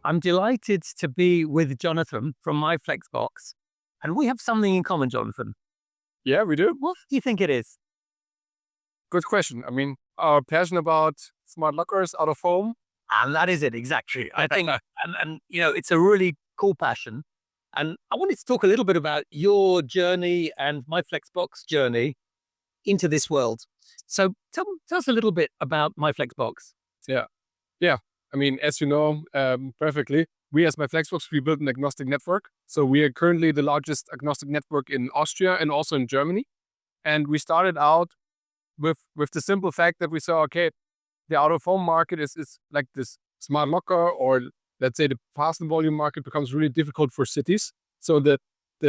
I'm delighted to be with Jonathan from myflexbox, and we have something in common, Jonathan. Yeah, we do. What do you think it is? Good question. I mean, our passion about smart lockers out of home. And that is it, exactly. I think, and it's a really cool passion. And I wanted to talk a little bit about your journey and myflexbox journey into this world. So tell us a little bit about myflexbox. Yeah. I mean, as you know perfectly, we as myflexbox, we built an agnostic network. So we are currently the largest agnostic network in Austria and also in Germany. And we started out with the simple fact that we saw, okay, the out-of-home market is like this smart locker, or let's say the parcel volume market becomes really difficult for cities. So the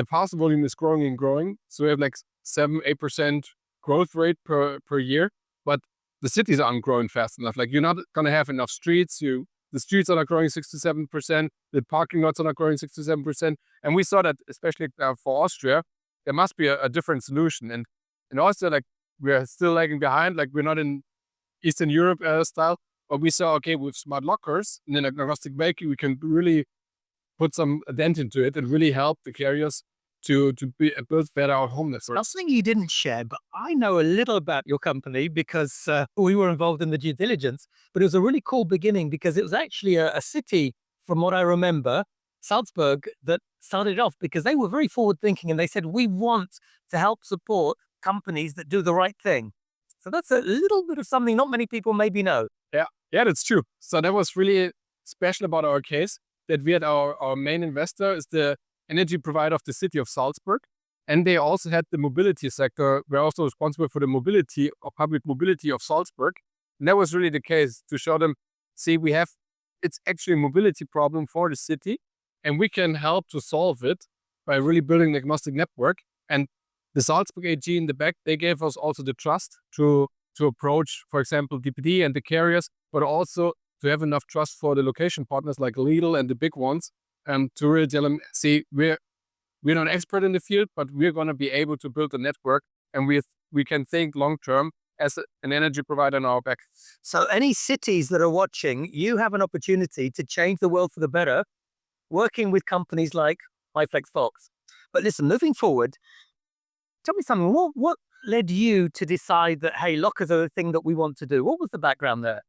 parcel volume is growing and growing. So we have like 7-8% growth rate per year, but the cities aren't growing fast enough. Like, you're not going to have enough streets. The streets are not growing 6-7%. The parking lots are not growing 6-7%. And we saw that, especially for Austria, there must be a different solution. And in Austria, like, we're still lagging behind. Like, we're not in Eastern Europe style, but we saw, okay, with smart lockers in an agnostic vehicle, we can really put some dent into it and really help the carriers to build better out home networks. Something you didn't share, but I know a little about your company because we were involved in the due diligence, but it was a really cool beginning because it was actually a city, from what I remember, Salzburg, that started off because they were very forward thinking and they said, we want to help support companies that do the right thing. So that's a little bit of something not many people maybe know. Yeah, that's true. So that was really special about our case, that we had our main investor is the energy provider of the city of Salzburg. And they also had the mobility sector. We're also responsible for the mobility or public mobility of Salzburg. And that was really the case, to show them, see, it's actually a mobility problem for the city, and we can help to solve it by really building an agnostic network. And the Salzburg AG in the back, they gave us also the trust to approach, for example, DPD and the carriers, but also to have enough trust for the location partners like Lidl and the big ones, to really tell them, see, we're not expert in the field, but we're going to be able to build a network, and we can think long term as an energy provider on our back. So any cities that are watching, you have an opportunity to change the world for the better, working with companies like myflexbox. But listen, moving forward, tell me something. What led you to decide that, hey, lockers are the thing that we want to do? What was the background there?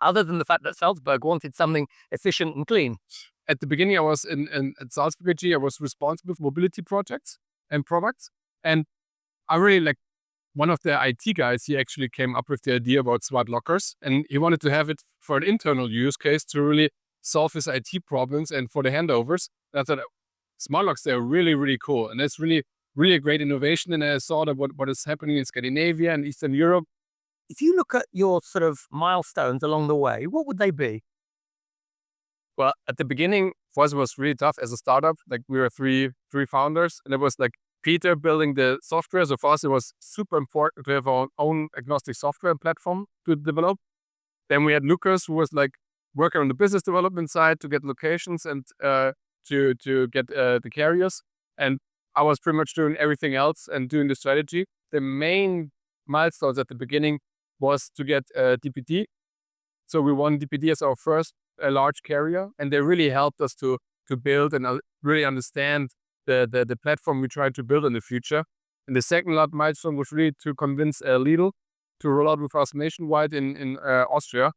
Other than the fact that Salzburg wanted something efficient and clean. At the beginning, I was at Salzburg AG. I was responsible for mobility projects and products. And I really like one of the IT guys, he actually came up with the idea about smart lockers. And he wanted to have it for an internal use case to really solve his IT problems and for the handovers. And I thought, smart locks, they're really, really cool. And that's really a great innovation. And I saw that what is happening in Scandinavia and Eastern Europe. If you look at your sort of milestones along the way, what would they be? Well, at the beginning, for us, it was really tough as a startup. Like, we were three founders, and it was like Peter building the software. So for us, it was super important to have our own agnostic software platform to develop. Then we had Lucas, who was like working on the business development side to get locations and to get the carriers. And I was pretty much doing everything else and doing the strategy. The main milestones at the beginning was to get DPD. So we won DPD as our first large carrier, and they really helped us to build and really understand the platform we tried to build in the future. And the second large milestone was really to convince Lidl to roll out with us nationwide in Austria,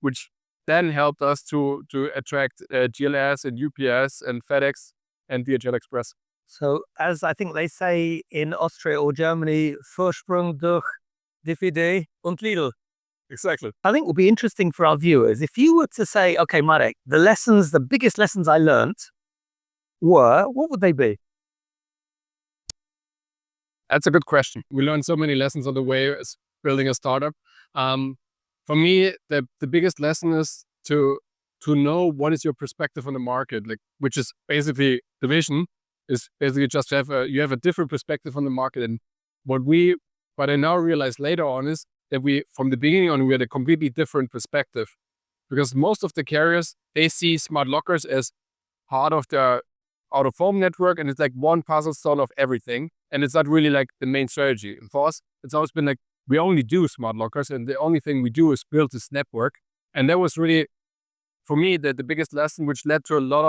which then helped us to attract GLS and UPS and FedEx and DHL Express. So, as I think they say in Austria or Germany, Vorsprung durch DPD und Lidl. Exactly. I think it will be interesting for our viewers if you were to say, okay, Marek, the biggest lessons I learned were, what would they be? That's a good question. We learned so many lessons on the way as building a startup. For me, the biggest lesson is to know what is your perspective on the market, like, which is basically the vision is basically just to you have a different perspective on the market. And what I now realize later on is that from the beginning on, we had a completely different perspective, because most of the carriers, they see smart lockers as part of their out-of-home network, and it's like one puzzle stone of everything, and it's not really like the main strategy. And for us, it's always been like, we only do smart lockers, and the only thing we do is build this network. And that was really for me, the biggest lesson, which led to a lot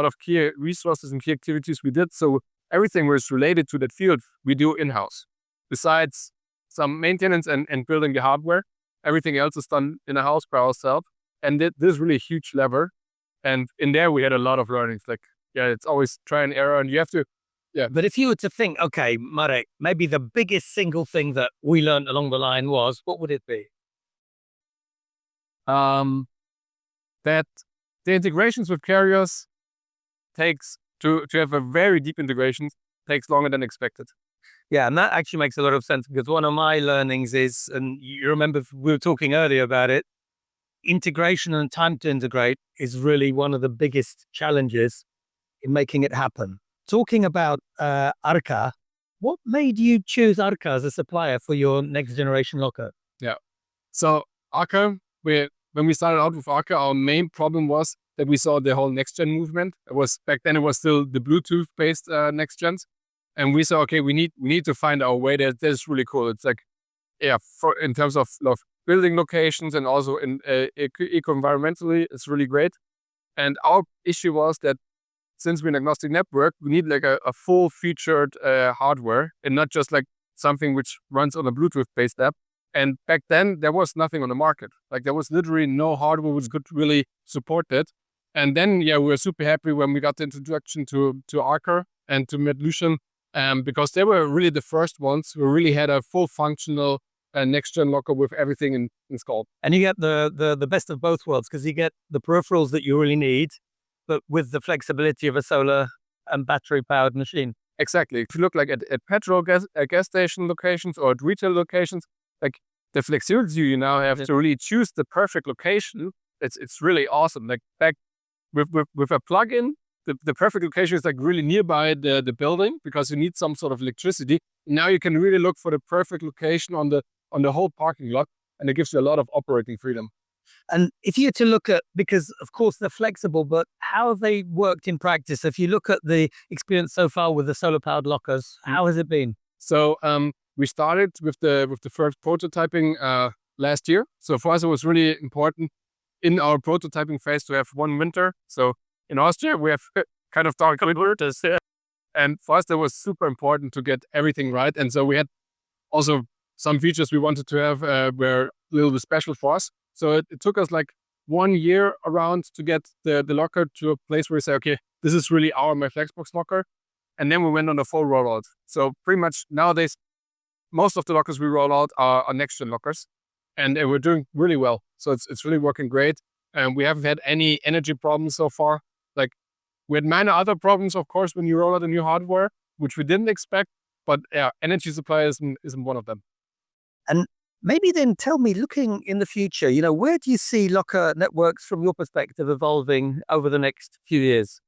of key resources and key activities we did. So everything was related to that field we do in-house. Besides some maintenance and building the hardware, everything else is done in a house by ourselves. And this is really a huge lever. And in there, we had a lot of learnings. Like, yeah, it's always try and error, and you have to. Yeah. But if you were to think, okay, Marek, maybe the biggest single thing that we learned along the line was, what would it be? That the integrations with carriers takes to have a very deep integration takes longer than expected. Yeah, and that actually makes a lot of sense because one of my learnings is, and you remember we were talking earlier about it, integration and time to integrate is really one of the biggest challenges in making it happen. Talking about ARKA, what made you choose ARKA as a supplier for your next generation locker? Yeah. So ARKA, when we started out with ARKA, our main problem was that we saw the whole next gen movement. Back then it was still the Bluetooth based next gens. And we said, okay, we need to find our way. That's really cool. It's like, yeah, in terms of building locations and also in eco-environmentally, it's really great. And our issue was that since we're an agnostic network, we need like a full featured hardware and not just like something which runs on a Bluetooth based app. And back then there was nothing on the market. Like there was literally no hardware which could really support it. And then, yeah, we were super happy when we got the introduction to ARKA and to Medlution, because they were really the first ones who really had a full functional next-gen locker with everything installed. And you get the best of both worlds because you get the peripherals that you really need, but with the flexibility of a solar and battery-powered machine. Exactly. If you look like at petrol gas station locations or at retail locations, like the flexibility you now have to really choose the perfect location, it's really awesome. Like back with a plug-in, the perfect location is like really nearby the building because you need some sort of electricity. Now you can really look for the perfect location on the whole parking lot, and it gives you a lot of operating freedom. And if you were to look at, because of course they're flexible, but how have they worked in practice? If you look at the experience so far with the solar powered lockers, how has it been? So we started with the first prototyping last year. So for us, it was really important in our prototyping phase to have one winter. So in Austria, we have kind of dark winters, and for us, that was super important to get everything right. And so we had also some features we wanted to have were a little bit special for us. So it took us like 1 year around to get the locker to a place where we say, okay, this is really our myflexbox locker. And then we went on a full rollout. So pretty much nowadays, most of the lockers we roll out are next-gen lockers. And we're doing really well. So it's really working great. And we haven't had any energy problems so far. Like we had minor other problems, of course, when you roll out a new hardware, which we didn't expect. But yeah, energy supply isn't one of them. And maybe then tell me, looking in the future, where do you see locker networks from your perspective evolving over the next few years?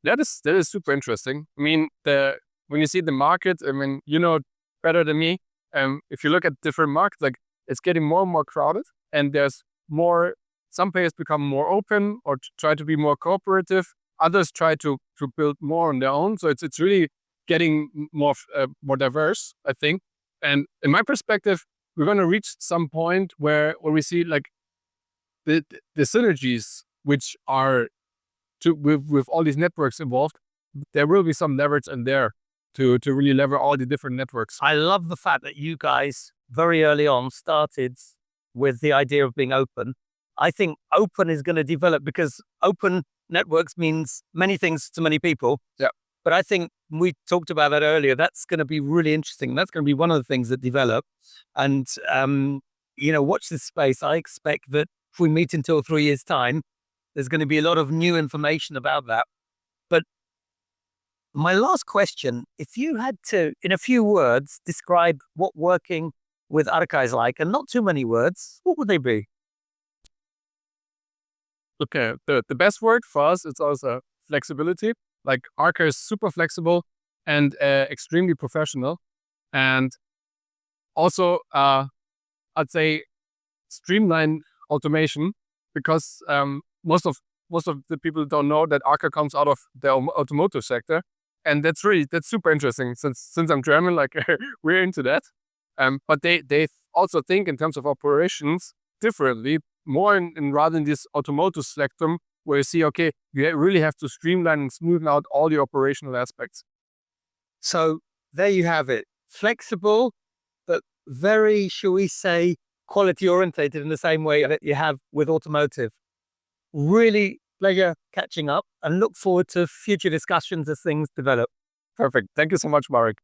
That is super interesting. I mean, when you see the market, I mean, better than me. If you look at different markets, like it's getting more and more crowded, and there's more. Some players become more open or try to be more cooperative. Others try to build more on their own. So it's really getting more diverse, I think. And in my perspective, we're going to reach some point where we see like the synergies, which are with all these networks involved. There will be some leverage in there to really lever all the different networks. I love the fact that you guys very early on started with the idea of being open. I think open is going to develop because open networks means many things to many people. Yeah. But I think we talked about that earlier. That's going to be really interesting. That's going to be one of the things that develop. And, watch this space. I expect that if we meet in 2 or 3 years' time, there's going to be a lot of new information about that. But my last question, if you had to, in a few words, describe what working with ARKA is like, and not too many words, what would they be? Okay, the best word for us is also flexibility. Like ARKA is super flexible and extremely professional, and also I'd say streamline automation, because most of the people don't know that ARKA comes out of the automotive sector, and that's super interesting since I'm German. Like we're into that, but they also think in terms of operations differently more rather in this automotive spectrum, where you see, okay, you really have to streamline and smoothen out all the operational aspects. So there you have it. Flexible, but very, shall we say, quality orientated in the same way that you have with automotive. Really pleasure catching up and look forward to future discussions as things develop. Perfect. Thank you so much, Marek.